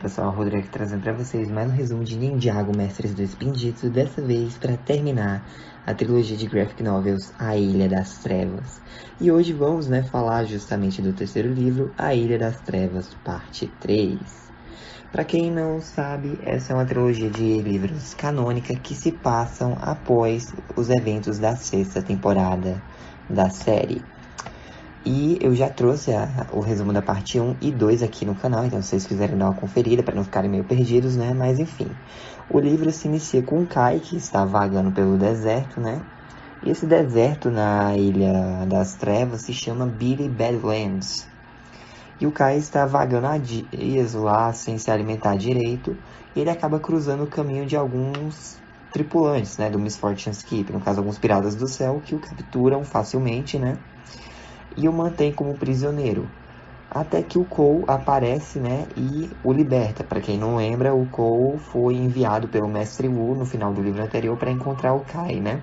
pessoal, Rodrigo aqui trazendo para vocês mais um resumo de Ninjago Mestres do Espindito, dessa vez para terminar a trilogia de graphic novels A Ilha das Trevas. E hoje vamos falar justamente do terceiro livro, A Ilha das Trevas, parte 3. Para quem não sabe, essa é uma trilogia de livros canônica que se passam após os eventos da sexta temporada da série. E eu já trouxe o resumo da parte 1 e 2 aqui no canal, então se vocês quiserem dar uma conferida para não ficarem meio perdidos, né? Mas enfim, o livro se inicia com o Kai, que está vagando pelo deserto, né? E esse deserto na Ilha das Trevas se chama Billy Badlands. E o Kai está vagando há dias lá, sem se alimentar direito, e ele acaba cruzando o caminho de alguns tripulantes, né? Do Miss Fortune's Keep, no caso, alguns piratas do céu, que o capturam facilmente, né? E o mantém como prisioneiro, até que o Cole aparece, né, e o liberta. Para quem não lembra, o Cole foi enviado pelo Mestre Wu no final do livro anterior para encontrar o Kai, né?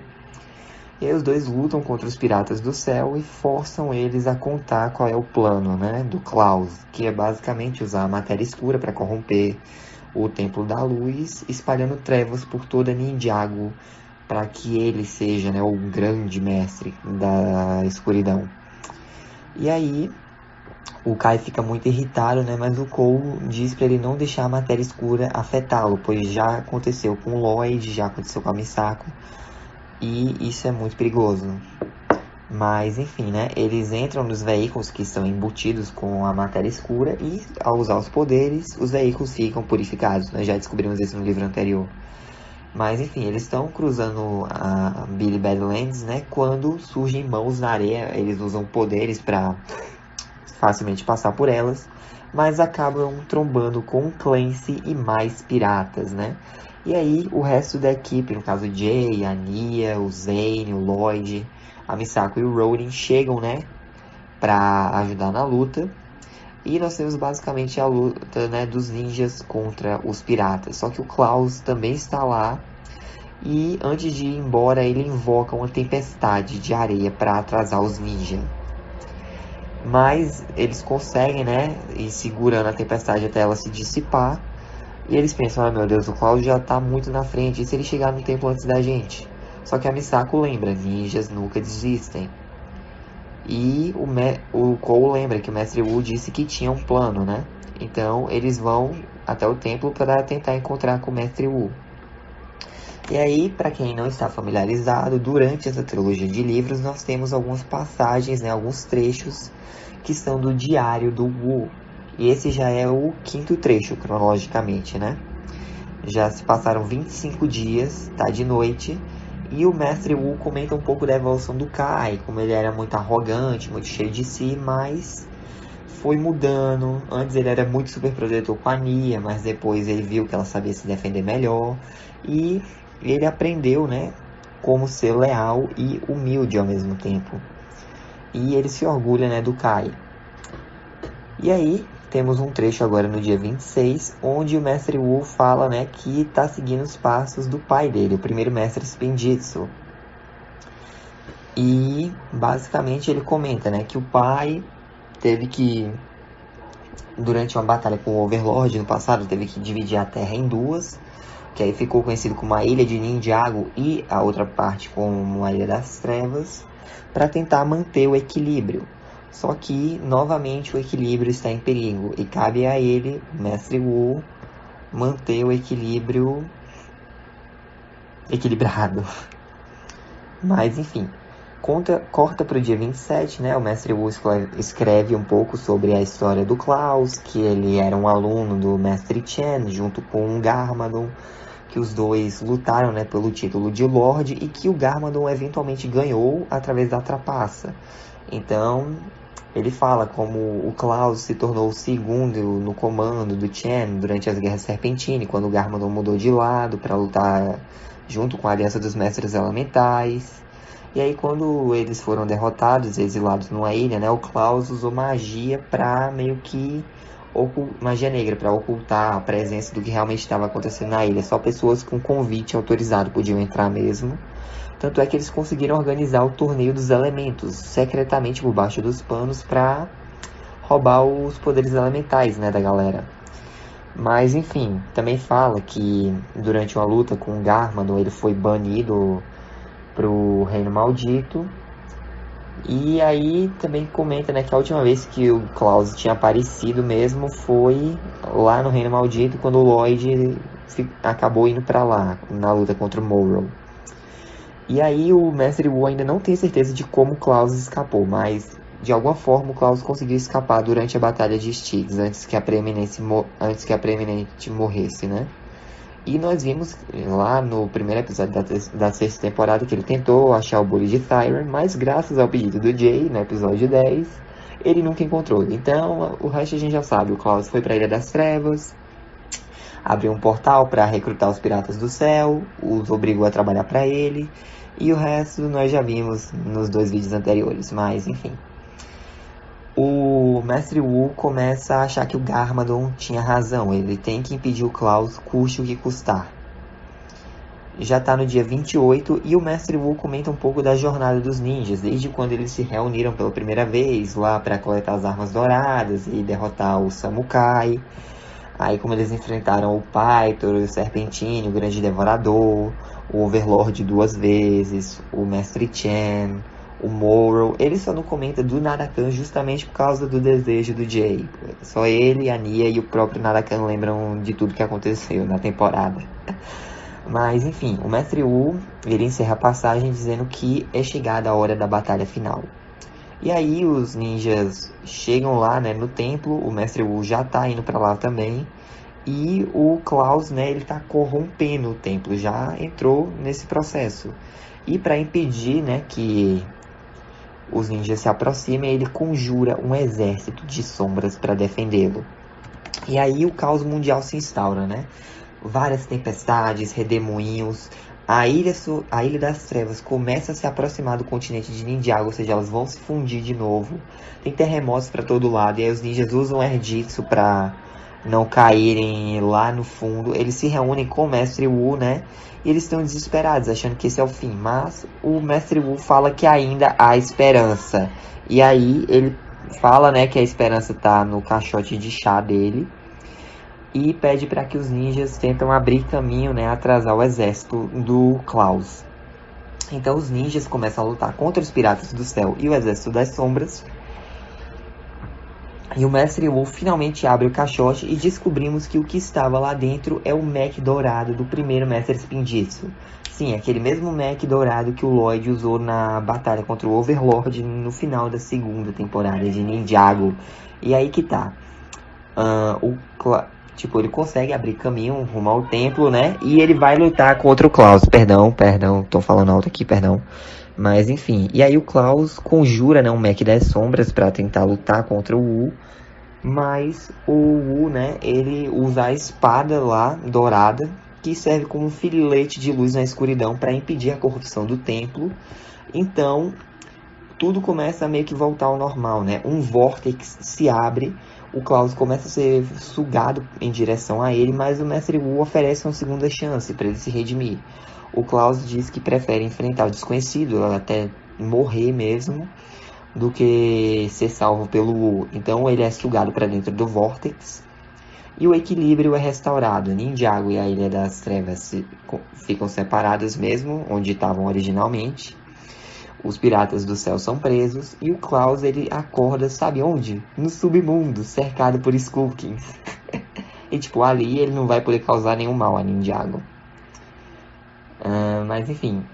E aí os dois lutam contra os piratas do céu e forçam eles a contar qual é o plano, né, do Klaus, que é basicamente usar a matéria escura para corromper o Templo da Luz, espalhando trevas por toda Ninjago, para que ele seja, né, o grande mestre da escuridão. E aí, o Kai fica muito irritado, né? Mas o Cole diz para ele não deixar a matéria escura afetá-lo, pois já aconteceu com o Lloyd, já aconteceu com a Misako, e isso é muito perigoso. Mas, enfim, né? Eles entram nos veículos que estão embutidos com a matéria escura e, ao usar os poderes, os veículos ficam purificados. Nós já descobrimos isso no livro anterior. Mas, enfim, eles estão cruzando a Billy Badlands, né? Quando surgem mãos na areia, eles usam poderes para facilmente passar por elas, mas acabam trombando com o Clancy e mais piratas, né? E aí, o resto da equipe, no caso o Jay, a Nia, o Zane, o Lloyd, a Misako e o Ronin, chegam, né? Pra ajudar na luta. E nós temos basicamente a luta, né, dos ninjas contra os piratas. Só que o Klaus também está lá. E antes de ir embora, ele invoca uma tempestade de areia para atrasar os ninjas. Mas eles conseguem, né, ir segurando a tempestade até ela se dissipar. E eles pensam, ah, meu Deus, o Klaus já tá muito na frente. E se ele chegar no templo antes da gente? Só que a Misako lembra, ninjas nunca desistem. E o Cole lembra que o Mestre Wu disse que tinha um plano, né? Então eles vão até o templo para tentar encontrar com o Mestre Wu. E aí, para quem não está familiarizado, durante essa trilogia de livros nós temos algumas passagens, né, alguns trechos que são do diário do Wu. E esse já é o quinto trecho, cronologicamente, né? Já se passaram 25 dias, tá de noite. E o Mestre Wu comenta um pouco da evolução do Kai, como ele era muito arrogante, muito cheio de si, mas foi mudando. Antes ele era muito super protetor com a Nia, mas depois ele viu que ela sabia se defender melhor. E ele aprendeu, né, como ser leal e humilde ao mesmo tempo. E ele se orgulha, né, do Kai. E aí, temos um trecho agora no dia 26, onde o Mestre Wu fala, né, que está seguindo os passos do pai dele, o primeiro mestre Spinjitzu. E, basicamente, ele comenta, né, que o pai teve que, durante uma batalha com o Overlord no passado, teve que dividir a Terra em duas, que aí ficou conhecido como a Ilha de Ninjago e a outra parte como a Ilha das Trevas, para tentar manter o equilíbrio. Só que, novamente, o equilíbrio está em perigo e cabe a ele, Mestre Wu, manter o equilíbrio equilibrado. Mas, enfim, corta para o dia 27, né? O Mestre Wu escreve um pouco sobre a história do Klaus, que ele era um aluno do Mestre Chen, junto com o Garmadon, que os dois lutaram, né, pelo título de Lorde e que o Garmadon eventualmente ganhou através da trapaça. Então, ele fala como o Klaus se tornou o segundo no comando do Chen durante as Guerras Serpentine, quando o Garmadon mudou de lado para lutar junto com a Aliança dos Mestres Elementais. E aí, quando eles foram derrotados, exilados numa ilha, né, o Klaus usou magia para meio que magia negra, para ocultar a presença do que realmente estava acontecendo na ilha. Só pessoas com convite autorizado podiam entrar mesmo. Tanto é que eles conseguiram organizar o Torneio dos Elementos, secretamente por baixo dos panos, para roubar os poderes elementais, né, da galera. Mas enfim, também fala que durante uma luta com o Garmadon ele foi banido pro Reino Maldito. E aí também comenta, né, que a última vez que o Klaus tinha aparecido mesmo foi lá no Reino Maldito, quando o Lloyd acabou indo pra lá, na luta contra o Morrow. E aí o Mestre Wu ainda não tem certeza de como o Klaus escapou, mas de alguma forma o Klaus conseguiu escapar durante a Batalha de Styx, antes que a Preeminente morresse, né? E nós vimos lá no primeiro episódio da sexta temporada que ele tentou achar o Bully de Thyra, mas graças ao pedido do Jay, no episódio 10, ele nunca encontrou. Então, o resto a gente já sabe. O Klaus foi para a Ilha das Trevas, abriu um portal para recrutar os Piratas do Céu, os obrigou a trabalhar para ele, e o resto nós já vimos nos 2 vídeos anteriores, mas enfim. O Mestre Wu começa a achar que o Garmadon tinha razão, ele tem que impedir o Klaus, custe o que custar. Já está no dia 28 e o Mestre Wu comenta um pouco da jornada dos ninjas, desde quando eles se reuniram pela primeira vez lá para coletar as armas douradas e derrotar o Samukai. Aí como eles enfrentaram o Pythor, o Serpentine, o Grande Devorador, o Overlord 2 vezes, o Mestre Chen, o Morrow. Ele só não comenta do Narakan justamente por causa do desejo do Jay. Só ele, a Nia e o próprio Narakan lembram de tudo que aconteceu na temporada. Mas enfim, o Mestre Wu, ele encerra a passagem dizendo que é chegada a hora da batalha final. E aí os ninjas chegam lá, né, no templo, o Mestre Wu já tá indo para lá também. E o Klaus, né, ele tá corrompendo o templo, já entrou nesse processo. E para impedir, né, que os ninjas se aproximem, ele conjura um exército de sombras para defendê-lo. E aí o caos mundial se instaura, né? Várias tempestades, redemoinhos. A Ilha das Trevas começa a se aproximar do continente de Ninjago, ou seja, elas vão se fundir de novo. Tem terremotos para todo lado, e aí os ninjas usam Erditsu para não caírem lá no fundo. Eles se reúnem com o Mestre Wu, né? E eles estão desesperados, achando que esse é o fim. Mas o Mestre Wu fala que ainda há esperança. E aí ele fala, né, que a esperança tá no caixote de chá dele. E pede para que os ninjas tentam abrir caminho, né, atrasar o exército do Klaus. Então os ninjas começam a lutar contra os piratas do céu e o exército das sombras. E o Mestre Wu finalmente abre o caixote e descobrimos que o que estava lá dentro é o mech dourado do primeiro Mestre Spinjitzu. Sim, aquele mesmo mech dourado que o Lloyd usou na batalha contra o Overlord no final da segunda temporada de Ninjago. E aí que tá. Ele consegue abrir caminho rumo ao templo, né? E ele vai lutar contra o Klaus. Perdão, tô falando alto aqui, perdão. Mas enfim, e aí o Klaus conjura, né, um mech das sombras para tentar lutar contra o Wu. Mas o Wu, né, ele usa a espada lá, dourada, que serve como um filete de luz na escuridão para impedir a corrupção do templo. Então, tudo começa a meio que voltar ao normal, né? Um vórtex se abre, o Klaus começa a ser sugado em direção a ele, mas o Mestre Wu oferece uma segunda chance para ele se redimir. O Klaus diz que prefere enfrentar o desconhecido, até morrer mesmo, do que ser salvo pelo Wu. Então ele é sugado para dentro do vórtex e o equilíbrio é restaurado. Ninjago e a Ilha das Trevas ficam separadas mesmo, onde estavam originalmente. Os piratas do céu são presos e o Klaus, ele acorda, sabe onde? No submundo, cercado por Skulkins. E tipo, ali ele não vai poder causar nenhum mal a Ninjago. Mas enfim,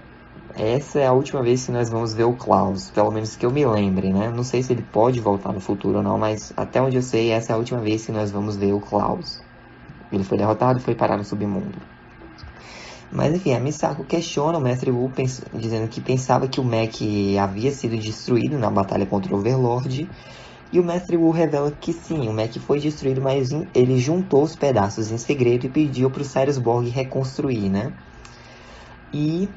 essa é a última vez que nós vamos ver o Klaus, pelo menos que eu me lembre, né? Não sei se ele pode voltar no futuro ou não, mas até onde eu sei, essa é a última vez que nós vamos ver o Klaus. Ele foi derrotado e foi parar no submundo. Mas enfim, a Misako questiona o Mestre Wu, dizendo que pensava que o mech havia sido destruído na batalha contra o Overlord. E o Mestre Wu revela que sim, o mech foi destruído, mas ele juntou os pedaços em segredo e pediu para o Sirius Borg reconstruir, né? E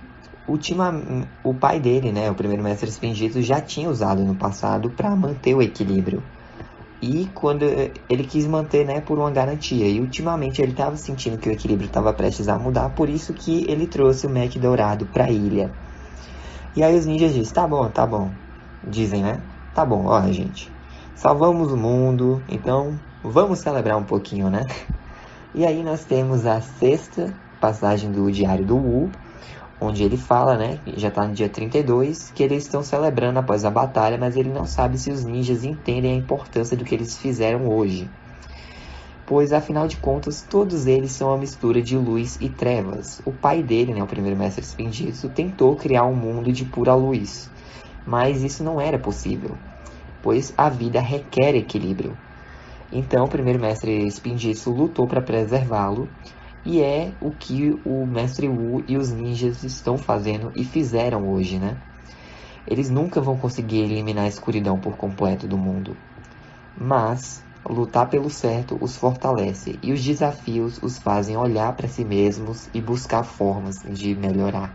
o pai dele, né, o primeiro Mestre Spinjitzu, já tinha usado no passado para manter o equilíbrio. E quando ele quis manter, né, por uma garantia. E ultimamente ele estava sentindo que o equilíbrio estava prestes a mudar, por isso que ele trouxe o mech dourado para a ilha. E aí os ninjas dizem, tá bom. Dizem, né? Tá bom, olha gente, salvamos o mundo, então vamos celebrar um pouquinho, né? E aí nós temos a 6ª passagem do Diário do Wu, onde ele fala, né, já está no dia 32, que eles estão celebrando após a batalha, mas ele não sabe se os ninjas entendem a importância do que eles fizeram hoje. Pois, afinal de contas, todos eles são uma mistura de luz e trevas. O pai dele, né, o primeiro mestre Spinjitzu, tentou criar um mundo de pura luz, mas isso não era possível, pois a vida requer equilíbrio. Então, o primeiro mestre Spinjitzu lutou para preservá-lo, e é o que o Mestre Wu e os ninjas estão fazendo e fizeram hoje, né? Eles nunca vão conseguir eliminar a escuridão por completo do mundo. Mas lutar pelo certo os fortalece e os desafios os fazem olhar para si mesmos e buscar formas de melhorar.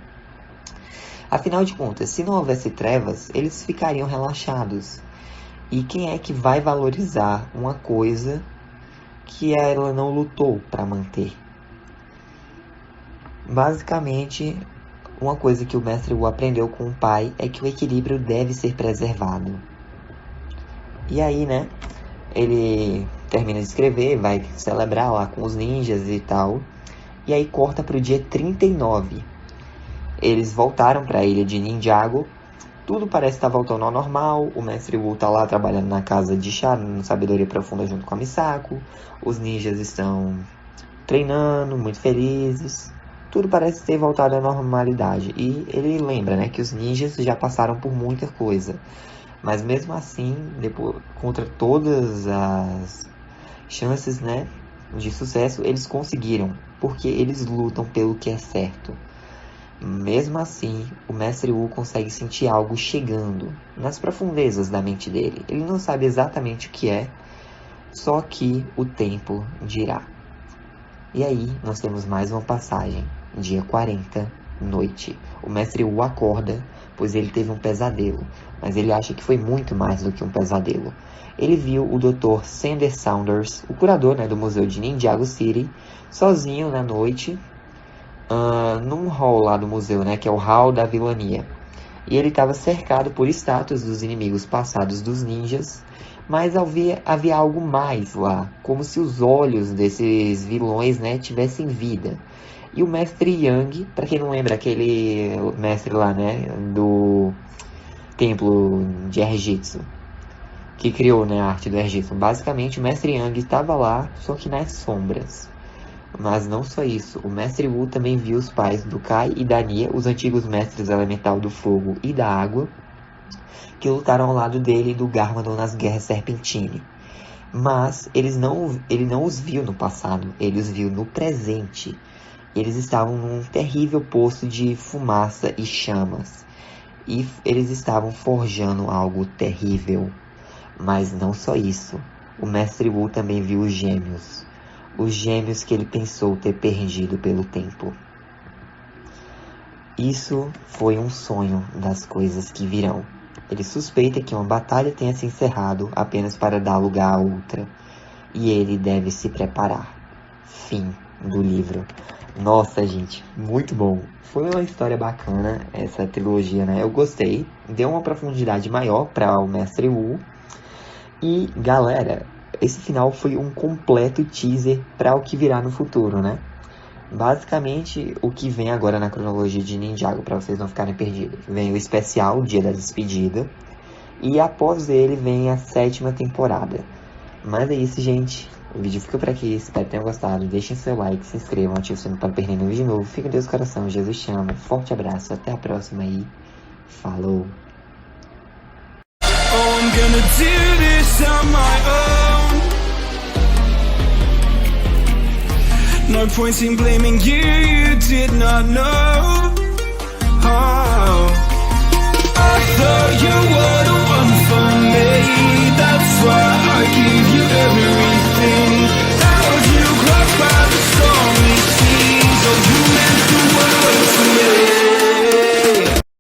Afinal de contas, se não houvesse trevas, eles ficariam relaxados. E quem é que vai valorizar uma coisa que ela não lutou para manter? Basicamente, uma coisa que o Mestre Wu aprendeu com o pai é que o equilíbrio deve ser preservado. E aí, né, ele termina de escrever, vai celebrar lá com os ninjas e tal, e aí corta pro dia 39. Eles voltaram para a ilha de Ninjago, tudo parece estar voltando ao normal, o Mestre Wu tá lá trabalhando na casa de chá, no Sabedoria Profunda junto com a Misako, os ninjas estão treinando, muito felizes. Tudo parece ter voltado à normalidade. E ele lembra, né, que os ninjas já passaram por muita coisa. Mas mesmo assim, depois, contra todas as chances, né, de sucesso, eles conseguiram. Porque eles lutam pelo que é certo. Mesmo assim, o Mestre Wu consegue sentir algo chegando nas profundezas da mente dele. Ele não sabe exatamente o que é, só que o tempo dirá. E aí, nós temos mais uma passagem. Dia 40, noite. O Mestre Wu acorda, pois ele teve um pesadelo. Mas ele acha que foi muito mais do que um pesadelo. Ele viu o Dr. Sander Saunders, o curador, né, do Museu de Ninjago City, sozinho na noite, num hall lá do museu, né, que é o Hall da Vilania. E ele estava cercado por estátuas dos inimigos passados dos ninjas, mas havia algo mais lá, como se os olhos desses vilões, né, tivessem vida. E o Mestre Yang, para quem não lembra, aquele mestre lá, né, do templo de Erjitsu, que criou, né, a arte do Erjitsu. Basicamente, o Mestre Yang estava lá, só que nas sombras. Mas não só isso, o Mestre Wu também viu os pais do Kai e da Nia, os antigos mestres elemental do fogo e da água, que lutaram ao lado dele e do Garmadon nas guerras Serpentine. Mas ele não os viu no passado, ele os viu no presente. Eles estavam num terrível poço de fumaça e chamas. E eles estavam forjando algo terrível. Mas não só isso. O Mestre Wu também viu os gêmeos. Os gêmeos que ele pensou ter perdido pelo tempo. Isso foi um sonho das coisas que virão. Ele suspeita que uma batalha tenha se encerrado apenas para dar lugar a outra. E ele deve se preparar. Fim do livro. Nossa, gente, muito bom. Foi uma história bacana essa trilogia, né? Eu gostei. Deu uma profundidade maior para o Mestre Wu. E, galera, esse final foi um completo teaser para o que virá no futuro, né? Basicamente, o que vem agora na cronologia de Ninjago, para vocês não ficarem perdidos. Vem o especial, Dia da Despedida. E após ele vem a 7ª temporada. Mas é isso, gente. O vídeo fica por aqui, espero que tenham gostado. Deixem seu like, se inscrevam, ativem o sininho para não perder nenhum vídeo novo. Fica com Deus no coração, Jesus te ama. Forte abraço, até a próxima e falou! Oh, I'm gonna do this on my own. No point in blaming you, you did not know. Oh, I thought you were